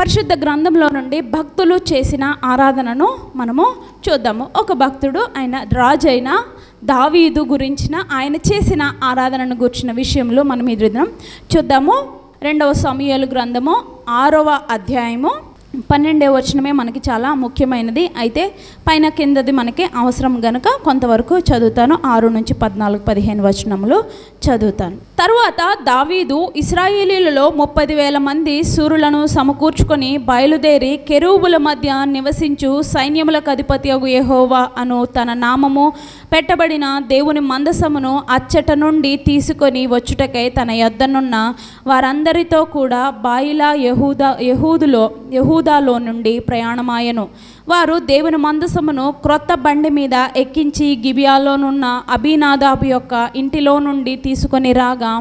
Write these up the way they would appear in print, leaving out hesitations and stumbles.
పరిశుద్ధ గ్రంథంలో నుండి భక్తులు చేసిన ఆరాధనను మనము చూద్దాము. ఒక భక్తుడు ఆయన రాజు అయిన దావీదు గురించిన ఆయన చేసిన ఆరాధనను గురించిన విషయంలో మనం ఈ దినం చూద్దాము. 2వ సమూయేలు గ్రంథము 6వ అధ్యాయము 12వ వచనమే మనకి చాలా ముఖ్యమైనది. అయితే పైన కిందది మనకి అవసరం గనుక కొంతవరకు చదువుతాను. 6 నుంచి 14, 15 వచనములు చదువుతాను. తరువాత దావీదు ఇశ్రాయేలీలలో 30,000 మంది శూరులను సమకూర్చుకొని బయలుదేరి కెరూబుల మధ్య నివసించు సైన్యములకు అధిపతి యెహోవా అను తన నామము పెట్టబడిన దేవుని మందసమును అచ్చట నుండి తీసుకొని వచ్చుటకై తన యొద్దనున్న వారందరితో కూడా బాయిలా యెహూదాలో నుండి ప్రయాణమాయెను. వారు దేవుని మందసమును క్రొత్త బండి మీద ఎక్కించి గిబియాలోనున్న అబీనాదాబు యొక్క ఇంటిలో నుండి తీసుకొని రాగా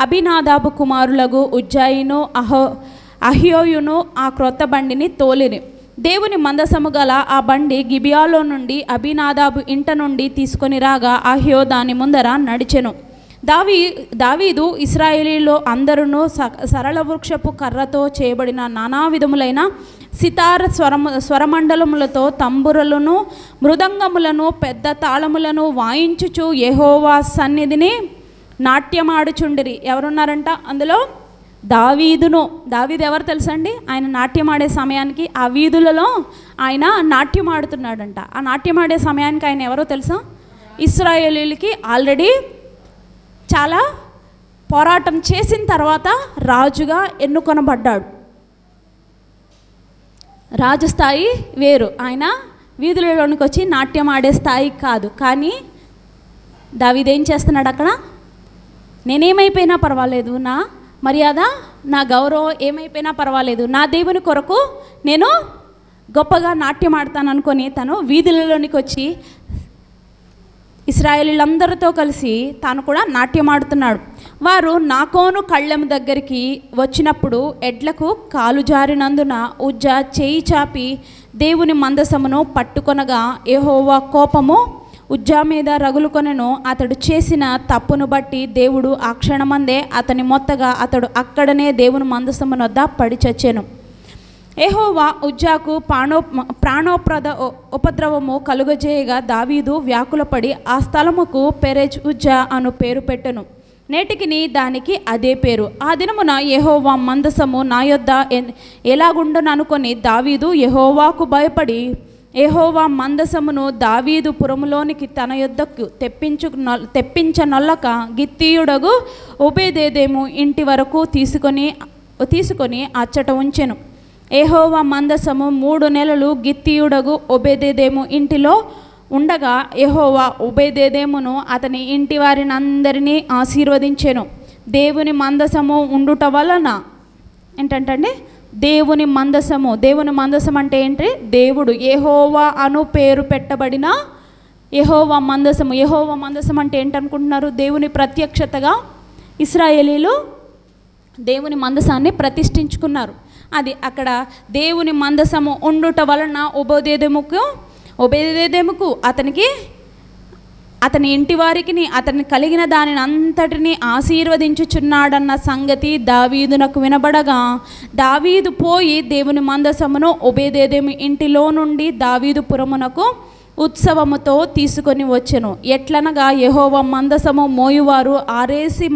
అబీనాదాబు కుమారులకు ఉజ్జాయిను అహ్యోయును ఆ క్రొత్త బండిని తోలిరి. దేవుని మందసము గల ఆ బండి గిబియాలో నుండి అబీనాదాబు ఇంట నుండి తీసుకొని రాగా అహ్యో దాని ముందర నడిచెను. దావీదు ఇశ్రాయేలీలో అందరూ సరళ వృక్షపు కర్రతో చేయబడిన నానా విధములైన సితార స్వరమండలములతో తంబురలను మృదంగములను పెద్ద తాళములను వాయించుచు యెహోవా సన్నిధిని నాట్యమాడుచుండిరి. ఎవరున్నారంట అందులో? దావీదు ఎవరు తెలుసండి? ఆయన నాట్యమాడే సమయానికి ఆ వీధులలో ఆయన నాట్యమాడుతున్నాడంట. ఆ నాట్యమాడే సమయానికి ఆయన ఎవరో తెలుసా? ఇశ్రాయేలీలకి ఆల్రెడీ చాలా పోరాటం చేసిన తర్వాత రాజుగా ఎన్నుకొనబడ్డాడు. రాజు స్థాయి వేరు, ఆయన వీధులలోనికి వచ్చి నాట్యం ఆడే స్థాయి కాదు. కానీ దావీదు ఏం చేస్తున్నాడు అక్కడ? నేనేమైపోయినా పర్వాలేదు, నా మర్యాద నా గౌరవం ఏమైపోయినా పర్వాలేదు, నా దేవుని కొరకు నేను గొప్పగా నాట్యం ఆడతాను అనుకొని తను వీధులలోనికి వచ్చి ఇశ్రాయేలీలందరితో కలిసి తాను కూడా నాట్యం ఆడుతున్నాడు. వారు నాకోను కళ్ళెం దగ్గరికి వచ్చినప్పుడు ఎడ్లకు కాలు జారినందున ఉజ్జా చేయి చాపి దేవుని మందసమును పట్టుకొనగా యెహోవా కోపము ఉజ్జా మీద రగులుకొనెను. అతడు చేసిన తప్పును బట్టి దేవుడు ఆ క్షణమందే అతని మొత్తగా అతడు అక్కడనే దేవుని మందసము వద్ద పడి చచ్చెను. యెహోవా ఉజ్జాకు ప్రాణోప్రద ఉపద్రవము కలుగజేయగా దావీదు వ్యాకులపడి ఆ స్థలముకు పెరెజ్ ఉజ్జా అను పేరు పెట్టెను. నేటికిని దానికి అదే పేరు. ఆ దినమున యెహోవా మందసము నా యొద్ద ఎలాగుండును అనుకొని దావీదు యెహోవాకు భయపడి యెహోవా మందసమును దావీదు పురములోనికి తన యొద్దకు తెప్పించనొల్లక గిత్తీయుడగు ఓబేదెదోము ఇంటి వరకు తీసుకొని అచ్చట ఉంచెను. యెహోవా మందసము 3 నెలలు గిత్తీయుడగు ఓబేదెదోము ఇంటిలో ఉండగా యెహోవా ఓబేదెదోమును అతని ఇంటి వారిని అందరినీ ఆశీర్వదించెను. దేవుని మందసము ఉండుట వలన ఏంటంటే దేవుని మందసం అంటే ఏంటి? దేవుడు యెహోవా అను పేరు పెట్టబడిన యెహోవా మందసం అంటే ఏంటనుకుంటున్నారు? దేవుని ప్రత్యక్షతగా ఇశ్రాయేలీలు దేవుని మందసాన్ని ప్రతిష్ఠించుకున్నారు. అది అక్కడ దేవుని మందసము ఉండుట వలన ఓబేదెదోముకు అతని ఇంటి వారికి అతని కలిగిన దానిని అంతటిని ఆశీర్వదించుచున్నాడన్న సంగతి దావీదునకు వినబడగా దావీదు పోయి దేవుని మందసమును ఓబేదెదోము ఇంటిలో నుండి దావీదు పురమునకు ఉత్సవముతో తీసుకొని వచ్చెను. ఎట్లనగా యెహోవా మందసము మోయువారు 6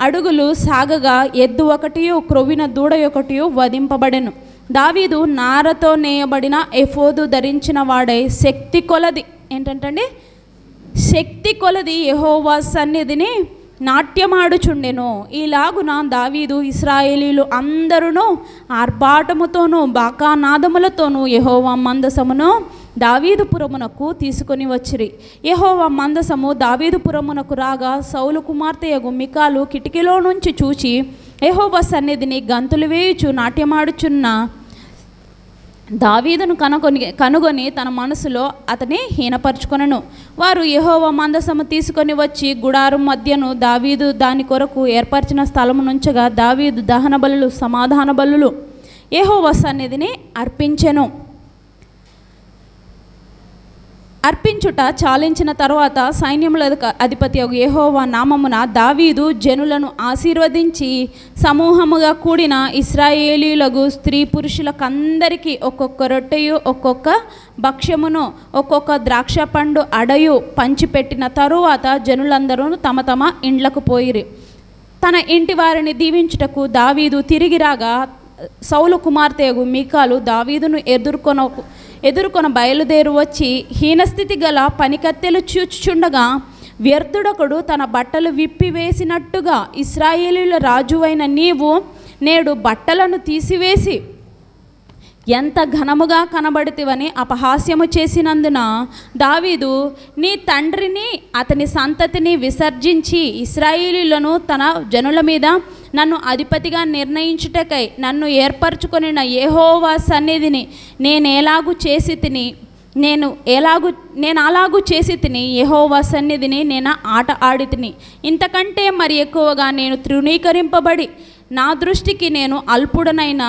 అడుగులు సాగగా ఎద్దు ఒకటియు క్రొవ్విన దూడ ఒకటియు వధింపబడెను. దావీదు నారతో నేయబడిన ఎఫోదు ధరించిన వాడై శక్తి కొలది యెహోవా సన్నిధిని నాట్యమాడుచుండెను. ఈలాగున దావీదు ఇశ్రాయేలీలు అందరూ ఆర్భాటముతోనూ బాకానాదములతోనూ యెహోవా మందసమును దావీదు పురమునకు తీసుకొని వచ్చిరి. యెహోవా మందసము దావీదు పురమునకు రాగా సౌలు కుమార్తెయగు మికాలు కిటికీలో నుంచి చూచి యెహోవా సన్నిధిని గంతులు వేయుచు నాట్యమాడుచున్న దావీదును కనుగొని తన మనసులో అతని హీనపరుచుకొనెను. వారు యెహోవా మందసము తీసుకొని వచ్చి గుడారం మధ్యను దావీదు దాని కొరకు ఏర్పరిచిన స్థలము నుంచగా దావీదు దహన బలులు సమాధాన బలులు యెహోవా సన్నిధిని అర్పించెను. అర్పించుట చాలించిన తర్వాత సైన్యముల అధిపతి యెహోవా నామమున దావీదు జనులను ఆశీర్వదించి సమూహముగా కూడిన ఇశ్రాయేలీయులకు స్త్రీ పురుషులకందరికీ ఒక్కొక్క రొట్టెయు ఒక్కొక్క భక్ష్యమును ఒక్కొక్క ద్రాక్ష పండు అడయు పంచిపెట్టిన తరువాత జనులందరూ తమ తమ ఇండ్లకు పోయిరి. తన ఇంటి వారిని దీవించుటకు దావీదు తిరిగి రాగా సౌలు కుమార్తెయగు మీకాలు దావీదును ఎదుర్కొన బయలుదేరు వచ్చి హీనస్థితి గల పనికత్తెలు చూచుచుండగా వ్యర్థుడొకడు తన బట్టలు విప్పివేసినట్టుగా ఇశ్రాయేలీయుల రాజువైన నీవు నేడు బట్టలను తీసివేసి ఎంత ఘనముగా కనబడితివని అపహాస్యము చేసినందున దావీదు నీ తండ్రిని అతని సంతతిని విసర్జించి ఇశ్రాయేలీయులను తన జనుల మీద నన్ను అధిపతిగా నిర్ణయించుటకై నన్ను ఏర్పరచుకొనిన యెహోవా సన్నిధిని నేను అలాగూ చేసి తిని యెహోవా సన్నిధిని నేను ఆట ఆడి తిని ఇంతకంటే మరి ఎక్కువగా నేను తృణీకరింపబడి నా దృష్టికి నేను అల్పుడనైనా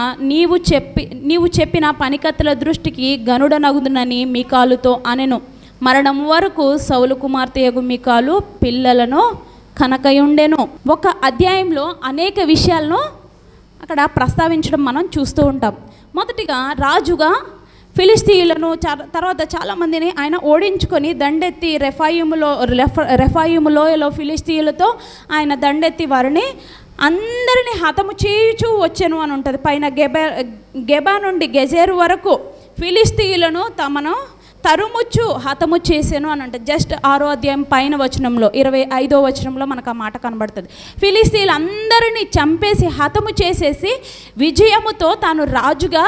నీవు చెప్పిన పనికత్తెల దృష్టికి గనుడనగుదునని మీకాలుతో అనెను. మరణం వరకు సౌలు కుమార్తెయగు మీకాలు పిల్లలను కనకయుండెను. ఒక అధ్యాయంలో అనేక విషయాలను అక్కడ ప్రస్తావించడం మనం చూస్తూ ఉంటాం. మొదటిగా రాజుగా ఫిలిస్తీయులను తర్వాత చాలామందిని ఆయన ఓడించుకొని దండెత్తి రెఫాయిము లోయలో ఫిలిస్తీయులతో ఆయన దండెత్తి వారిని అందరినీ హతము చేయుచూ వచ్చాను అని ఉంటుంది. పైన గెబా నుండి గెజేరు వరకు ఫిలిస్తీయులను తమను తరుముచ్చు హతము చేసాను అని అంటే జస్ట్ 6వ అధ్యాయం పైన వచనంలో 25వ వచనంలో మనకు ఆ మాట కనబడుతుంది. ఫిలిస్తీయులు అందరినీ చంపేసి హతము చేసేసి విజయముతో తాను రాజుగా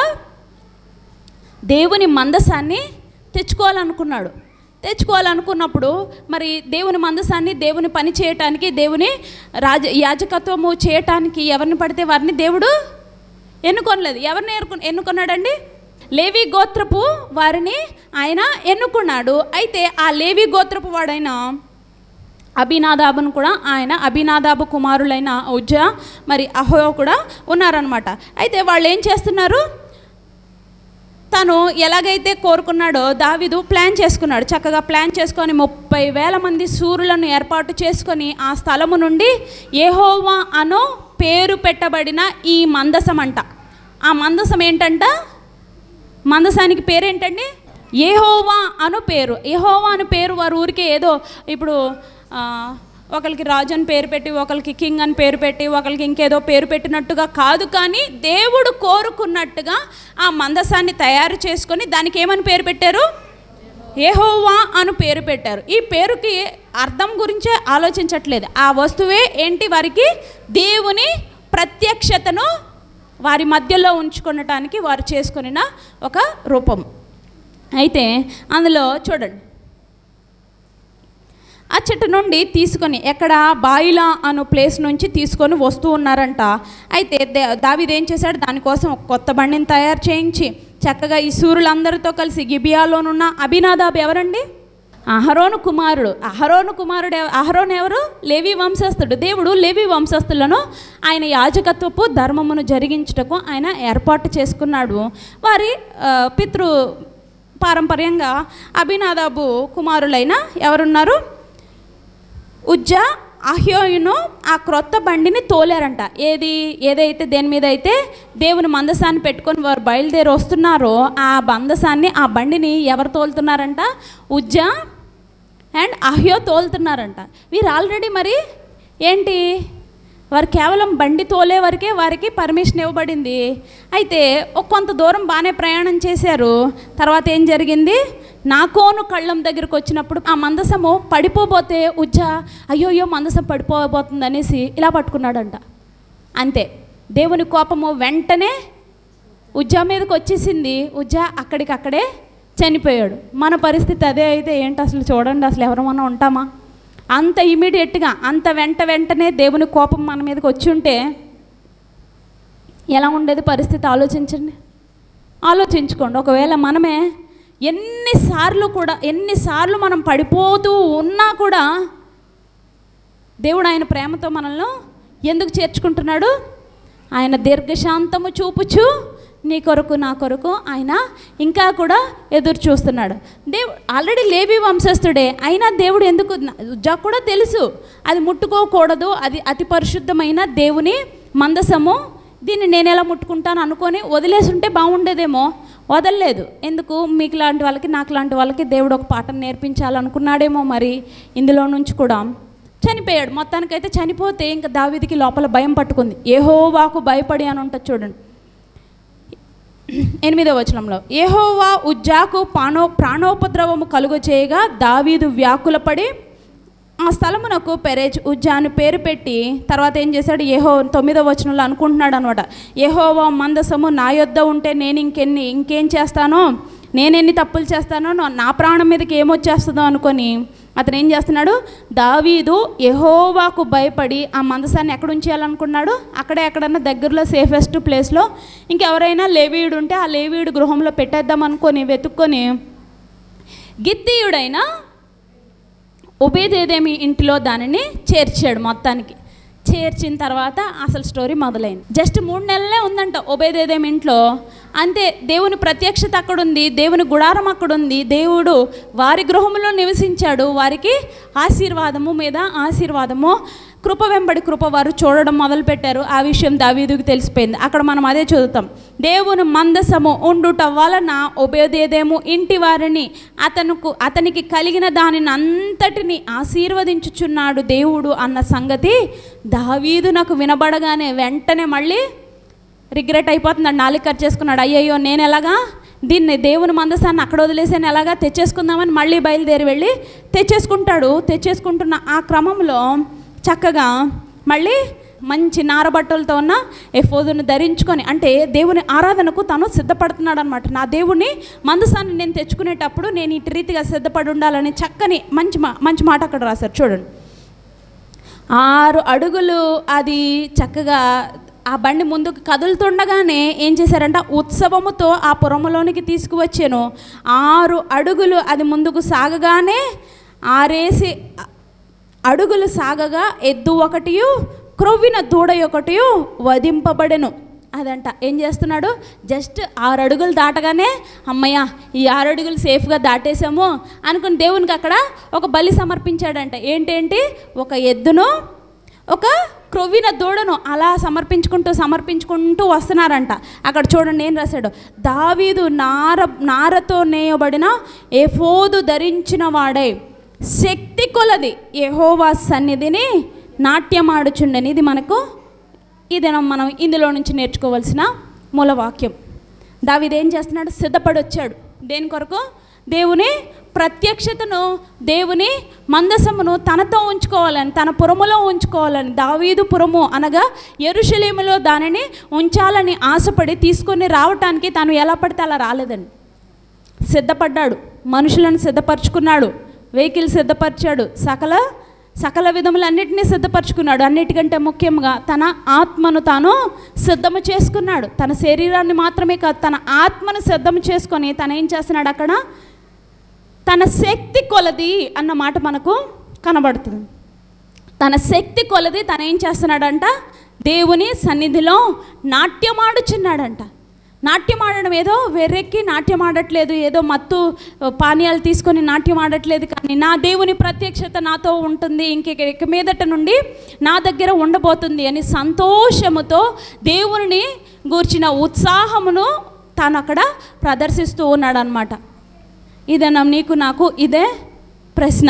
దేవుని మందసాన్ని తెచ్చుకోవాలనుకున్నప్పుడు మరి దేవుని మందసాన్ని దేవుని పని చేయటానికి దేవుని యాజకత్వము చేయటానికి ఎవరిని పడితే వారిని దేవుడు ఎన్నుకోనలేదు. ఎవరిని ఎన్నుకున్నాడండి? లేవి గోత్రపు వారిని ఆయన ఎన్నుకున్నాడు. అయితే ఆ లేవి గోత్రపు వాడైన అబీనాదాబును కూడా ఆయన అబీనాదాబు కుమారులైన ఉజ్జా మరి అహో కూడా ఉన్నారనమాట. అయితే వాళ్ళు ఏం చేస్తున్నారు? తను ఎలాగైతే కోరుకున్నాడో దావీదు చక్కగా ప్లాన్ చేసుకొని 30,000 మంది శూరులను ఏర్పాటు చేసుకొని ఆ స్థలము నుండి యెహోవా అను పేరు పెట్టబడిన ఈ మందసం అంట. ఆ మందసం ఏంటంట? మందసానికి పేరేంటండి? యెహోవా అను పేరు. యెహోవా అను పేరు వారు ఊరికే ఏదో ఇప్పుడు ఒకరికి రాజు అని పేరు పెట్టి ఒకరికి కింగ్ అని పేరు పెట్టి ఒకరికి ఇంకేదో పేరు పెట్టినట్టుగా కాదు, కానీ దేవుడు కోరుకున్నట్టుగా ఆ మందసాన్ని తయారు చేసుకొని దానికి ఏమని పేరు పెట్టారు? యెహోవా అను పేరు పెట్టారు. ఈ పేరుకి అర్థం గురించే ఆలోచించట్లేదు. ఆ వస్తువే ఏంటి? వారికి దేవుని ప్రత్యక్షతను వారి మధ్యలో ఉంచుకొనటానికి వారు చేసుకొనిన ఒక రూపం. అయితే అందులో చూడండి, ఆ చెట్టు నుండి తీసుకొని ఎక్కడ బాయిలా అను ప్లేస్ నుంచి తీసుకొని వస్తూ ఉన్నారంట. అయితే దావీదు ఏం చేశాడు? దానికోసం ఒక కొత్త బండిని తయారు చేయించి చక్కగా ఈ శూరులందరితో కలిసి గిబియాలోనున్న అబీనాదాబు ఎవరండి? అహరోను కుమారుడు. అహరోను ఎవరు? లేవి వంశస్థుడు. దేవుడు లేవి వంశస్థులను ఆయన యాజకత్వపు ధర్మమును జరిగించుటకు ఆయన ఏర్పాటు చేసుకున్నాడు. వారి పితృ పారంపర్యంగా అబీనాదాబు కుమారులైన ఎవరున్నారు? ఉజ్జా అహ్యోయును ఆ క్రొత్త బండిని తోలారంట. ఏదైతే దేని మీద అయితే దేవుని మందసాన్ని పెట్టుకొని వారు బయలుదేరి వస్తున్నారో ఆ మందసాన్ని ఆ బండిని ఎవరు తోలుతున్నారంట? ఉజ్జా అండ్ అహ్యో తోలుతున్నారంట. వీరు ఆల్రెడీ మరి ఏంటి, వారు కేవలం బండి తోలే వరకే వారికి పర్మిషన్ ఇవ్వబడింది. అయితే కొంత దూరం బాగానే ప్రయాణం చేశారు. తర్వాత ఏం జరిగింది? నాకోను కళ్ళం దగ్గరకు వచ్చినప్పుడు ఆ మందసము పడిపోబోతే ఉజ్జా అయ్యోయ్యో మందసం పడిపోబోతుంది అనేసి ఇలా పట్టుకున్నాడంట. అంతే, దేవుని కోపము వెంటనే ఉజ్జా మీదకి వచ్చేసింది. ఉజ్జా అక్కడికక్కడే చనిపోయాడు. మన పరిస్థితి అదే అయితే ఏంటి అసలు? చూడండి, అసలు ఎవరమన్నా ఉంటామా? అంత ఇమీడియట్గా అంత వెంటనే దేవుని కోపం మన మీదకి వచ్చి ఉంటే ఎలా ఉండేది పరిస్థితి? ఆలోచించుకోండి. ఒకవేళ మనమే ఎన్నిసార్లు మనం పడిపోతూ ఉన్నా కూడా దేవుడు ఆయన ప్రేమతో మనల్ని ఎందుకు చేర్చుకుంటున్నాడు? ఆయన దీర్ఘశాంతము చూపుచు నీ కొరకు నా కొరకు ఆయన ఇంకా కూడా ఎదురు చూస్తున్నాడు. ఆల్రెడీ లేవి వంశస్థుడే అయినా దేవుడు ఎందుకు, ఉజ్జాకు కూడా తెలుసు అది ముట్టుకోకూడదు, అది అతి పరిశుద్ధమైన దేవుని మందసము, దీన్ని నేను ఎలా ముట్టుకుంటాను అనుకొని వదిలేసి ఉంటే బాగుండేదేమో, వదలలేదు. ఎందుకు? మీకు లాంటి వాళ్ళకి నాకు లాంటి వాళ్ళకి దేవుడు ఒక పాఠం నేర్పించాలనుకున్నాడేమో. మరి ఇందులో నుంచి కూడా చనిపోయాడు. మొత్తానికైతే చనిపోతే ఇంకా దావీదుకి లోపల భయం పట్టుకుంది. యెహోవాకు భయపడి అని ఉంటుంది చూడండి 8వ వచనంలో. యెహోవా ఉజ్జాకు ప్రాణోపద్రవము కలుగ చేయగా దావీదు వ్యాకులపడి ఆ స్థలమునకు పెరేజ్ ఉజ్జా అని పేరు పెట్టి తర్వాత ఏం చేశాడు? 9వ వచనంలో అనుకుంటున్నాడు అనమాట, యెహోవా మందసము నా యొద్ద ఉంటే నేను ఇంకేం చేస్తానో, నేనెన్ని తప్పులు చేస్తానో, నా ప్రాణం మీదకి ఏమొచ్చేస్తుందో అనుకొని అతను ఏం చేస్తున్నాడు? దావీదు యెహోవాకు భయపడి ఆ మందసాన్ని ఎక్కడ ఉంచేయాలనుకున్నాడు? అక్కడే ఎక్కడన్నా దగ్గరలో సేఫెస్ట్ ప్లేస్లో ఇంకెవరైనా లేవీయుడు ఉంటే ఆ లేవీయుడు గృహంలో పెట్టేద్దాం అనుకొని వెతుక్కొని గిత్తీయుడైన ఒబేదెదోము ఇంటిలో దానిని చేర్చాడు. మొత్తానికి చేర్చిన తర్వాత అసలు స్టోరీ మొదలైంది. జస్ట్ 3 నెలలే ఉందంట ఒబేదెదోము ఇంట్లో, అంతే. దేవుని ప్రత్యక్షత అక్కడుంది, దేవుని గుడారం అక్కడుంది, దేవుడు వారి గృహంలో నివసించాడు. వారికి ఆశీర్వాదము మీద ఆశీర్వాదము, కృప వెంబడి కృప వారు చూడడం మొదలుపెట్టారు. ఆ విషయం దావీదుకు తెలిసిపోయింది. అక్కడ మనం అదే చదువుతాం, దేవుని మందసము ఉండుట వలన ఒబేదెదోము ఇంటి వారిని అతనికి కలిగిన దానిని అంతటిని ఆశీర్వదించుచున్నాడు దేవుడు అన్న సంగతి దావీదు నాకు వినబడగానే వెంటనే మళ్ళీ రిగ్రెట్ అయిపోతున్నాడు. నాలుగు కట్ చేసుకున్నాడు. అయ్యయ్యో నేను ఎలాగా దీన్ని దేవుని మందసాన్ని అక్కడ వదిలేసాను, ఎలాగా తెచ్చేసుకుందామని మళ్ళీ బయలుదేరి వెళ్ళి తెచ్చేసుకుంటున్న ఆ క్రమంలో చక్కగా మళ్ళీ మంచి నారబట్టలతో ఉన్న ఎఫోదును ధరించుకొని, అంటే దేవుని ఆరాధనకు తను సిద్ధపడుతున్నాడు అనమాట. నా దేవుని మందసాన్ని నేను తెచ్చుకునేటప్పుడు నేను ఇటు రీతిగా సిద్ధపడి ఉండాలని చక్కని మంచి మాట అక్కడ రాశారు చూడండి. 6 అడుగులు అది చక్కగా ఆ బండి ముందుకు కదులుతుండగానే ఏం చేశారంట? ఉత్సవముతో ఆ పురములోనికి తీసుకువచ్చాను. 6 అడుగులు అది ముందుకు సాగగానే 6 అడుగులు సాగగా ఎద్దు ఒకటియు క్రొవ్విన దూడ ఒకటియు వధింపబడెను. అదంట. ఏం చేస్తున్నాడు? జస్ట్ 6 అడుగులు దాటగానే అమ్మయ్య ఈ 6 అడుగులు సేఫ్గా దాటేసాము అనుకుని దేవునికి అక్కడ ఒక బలి సమర్పించాడంట. ఏంటేంటి? ఒక ఎద్దును ఒక క్రొవ్విన దూడను అలా సమర్పించుకుంటూ వస్తున్నారంట. అక్కడ చూడండి ఏం రాశాడు? దావీదు నారతో నేయబడిన ఎఫోదు ధరించిన వాడై శక్తి కొలది యెహోవా సన్నిధిని నాట్యమాడుచుండెని. ఇది మనకు మనం ఇందులో నుంచి నేర్చుకోవాల్సిన మూలవాక్యం. దావీదు ఏం చేస్తున్నాడు? సిద్ధపడి వచ్చాడు. దేని కొరకు? దేవుని ప్రత్యక్షతను, దేవుని మందసమును తనతో ఉంచుకోవాలని, తన పురములో ఉంచుకోవాలని, దావీదు పురము అనగా యెరూషలేములో దానిని ఉంచాలని ఆశపడి తీసుకొని రావటానికి తాను ఎలా పడితే అలా రాలేదండి. సిద్ధపడ్డాడు, మనుషులను సిద్ధపరచుకున్నాడు, వెహికల్ సిద్ధపరిచాడు, సకల విధములన్నిటినీ సిద్ధపరచుకున్నాడు. అన్నిటికంటే ముఖ్యంగా తన ఆత్మను తాను సిద్ధము చేసుకున్నాడు. తన శరీరాన్ని మాత్రమే కాదు, తన ఆత్మను సిద్ధము చేసుకొని తను ఏం చేస్తున్నాడు? అక్కడ తన శక్తి కొలది అన్న మాట మనకు కనబడుతుంది. తన శక్తి కొలది తను ఏం చేస్తున్నాడంట? దేవుని సన్నిధిలో నాట్యమాడుచున్నాడంట. నాట్యం ఆడడం ఏదో వెర్రెక్కి నాట్యం ఆడట్లేదు, ఏదో మత్తు పానీయాలు తీసుకొని నాట్యం ఆడట్లేదు, కానీ నా దేవుని ప్రత్యక్షత నాతో ఉంటుంది, ఇంక మీదట నుండి నా దగ్గర ఉండబోతుంది అని సంతోషముతో దేవుని గూర్చిన ఉత్సాహమును తాను అక్కడ ప్రదర్శిస్తూ ఉన్నాడు అన్నమాట. ఇదేనా నీకు నాకు? ఇదే ప్రశ్న.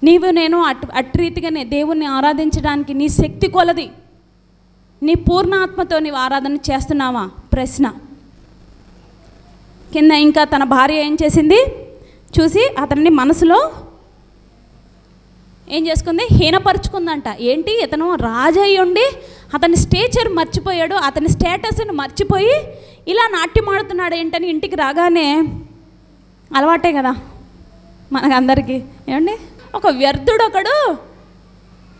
నీవు నేను అటు రీతిగానే దేవుణ్ణి ఆరాధించడానికి నీ శక్తి కొలది, నీ పూర్ణ ఆత్మతో నీవు ఆరాధన చేస్తున్నావా? ప్రశ్న. కింద ఇంకా తన భార్య ఏం చేసింది? చూసి అతన్ని మనసులో ఏం చేసుకుంది? హీనపరుచుకుందంట. ఏంటి? ఇతను రాజయ్య ఉండి అతని స్టేచర్ మర్చిపోయాడు, అతని స్టేటస్ని మర్చిపోయి ఇలా నాట్యం ఆడుతున్నాడు ఏంటని ఇంటికి రాగానే అలవాటే కదా మనకందరికీ. ఏమండి? ఒక వ్యర్థుడు ఒకడు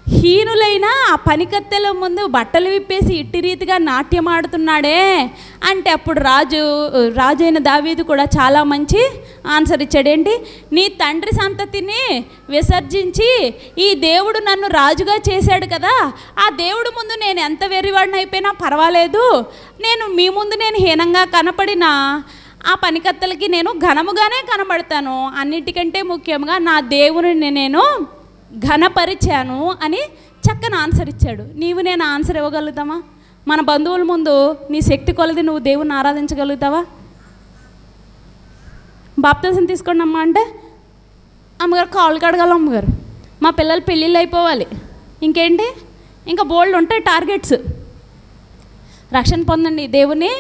హీనులైన ఆ పనికత్తెల ముందు బట్టలు విప్పేసి ఇట్టి రీతిగా నాట్యం ఆడుతున్నాడే అంటే అప్పుడు రాజైన దావీదు కూడా చాలా మంచి ఆన్సర్ ఇచ్చాడు. ఏంటి? నీ తండ్రి సంతతిని విసర్జించి ఈ దేవుడు నన్ను రాజుగా చేశాడు కదా, ఆ దేవుడు ముందు నేను ఎంత వెర్రివాడిని అయిపోయినా పర్వాలేదు, నేను మీ ముందు నేను హీనంగా కనపడినా ఆ పనికత్తలకి నేను ఘనముగానే కనబడతాను, అన్నిటికంటే ముఖ్యంగా నా దేవుని నేను ఘనపరిచాను అని చక్కని ఆన్సర్ ఇచ్చాడు. నీవు నేను ఆన్సర్ ఇవ్వగలుగుతామా? మన బంధువుల ముందు నీ శక్తి కొలది నువ్వు దేవుని ఆరాధించగలుగుతావా? బాప్తిసం తీసుకోండి అమ్మా అంటే అమ్మగారు కాళ్ళు కడగాలి, అమ్మగారు మా పిల్లలు పెళ్ళిళ్ళు అయిపోవాలి, ఇంకేంటి ఇంకా బోల్డ్ ఉంటాయి టార్గెట్స్. రక్షణ పొందండి, దేవుని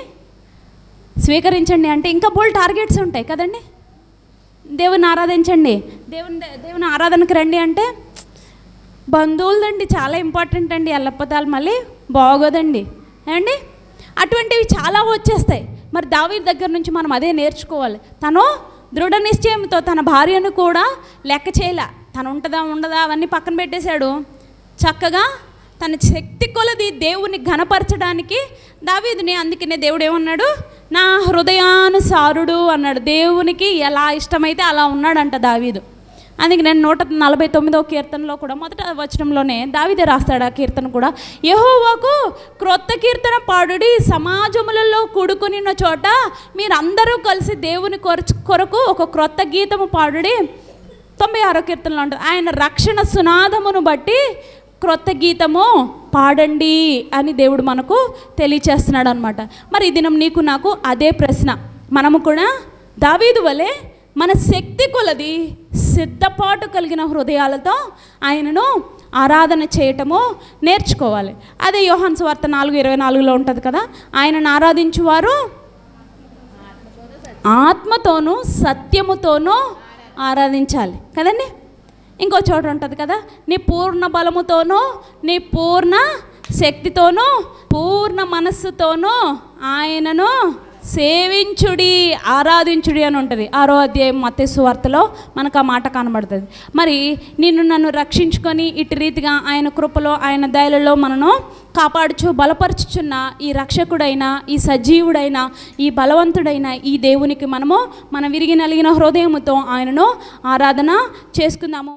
స్వీకరించండి అంటే ఇంకా బోల్డ్ టార్గెట్స్ ఉంటాయి కదండి. దేవుని ఆరాధించండి, దేవుని ఆరాధనకు రండి అంటే బంధువులదండి చాలా ఇంపార్టెంట్ అండి, ఎల్లప్పతాలు మళ్ళీ బాగోదండి ఏమండి. అటువంటివి చాలా వచ్చేస్తాయి. మరి దావీదు దగ్గర నుంచి మనం అదే నేర్చుకోవాలి. తను దృఢ నిశ్చయంతో తన భార్యను కూడా లెక్క చేయలే, తను ఉంటుందా ఉండదా అవన్నీ పక్కన పెట్టేశాడు. చక్కగా తన శక్తి కొలది దేవుని ఘనపరచడానికి దావీదుని, అందుకనే దేవుడు ఏమన్నాడు? నా హృదయానుసారుడు అన్నాడు. దేవునికి ఎలా ఇష్టమైతే అలా ఉన్నాడంట దావీదు. అందుకే నేను 149వ కీర్తనలో కూడా మొదట వచనంలోనే దావీదే రాస్తాడు. ఆ కీర్తన కూడా, యెహోవాకు క్రొత్త కీర్తన పాడుడి, సమాజములలో కూడుకునిన చోట మీరందరూ కలిసి దేవుని కొరకు ఒక క్రొత్త గీతము పాడుడి. 96వ కీర్తనలో ఉంటుంది, ఆయన రక్షణ సునాదమును బట్టి క్రొత్త గీతము పాడండి అని దేవుడు మనకు తెలియచేస్తున్నాడు అనమాట. మరి ఈ దినం నీకు నాకు అదే ప్రశ్న. మనము కూడా దావీదు వలె మన శక్తి కొలది సిద్ధపాటు కలిగిన హృదయాలతో ఆయనను ఆరాధన చేయటము నేర్చుకోవాలి. అదే యోహాను సువార్త 4:24లో ఉంటుంది కదా, ఆయనను ఆరాధించువారు ఆత్మతోనూ సత్యముతోనూ ఆరాధించాలి కదండి. ఇంకో చోట ఉంటుంది కదా, నీ పూర్ణ బలముతోనూ నీ పూర్ణ శక్తితోనూ పూర్ణ మనస్సుతోనూ ఆయనను సేవించుడి, ఆరాధించుడి అని ఉంటుంది. 6వ అధ్యాయం మత్తయి సువార్తలో మనకు ఆ మాట కనబడుతుంది. మరి నిన్ను నన్ను రక్షించుకొని ఇటు రీతిగా ఆయన కృపలో ఆయన దయలలో మనను కాపాడుచు బలపరచుచున్న ఈ రక్షకుడైన, ఈ సజీవుడైన, ఈ బలవంతుడైన ఈ దేవునికి మనము మన విరిగి నలిగిన హృదయముతో ఆయనను ఆరాధన చేసుకుందాము.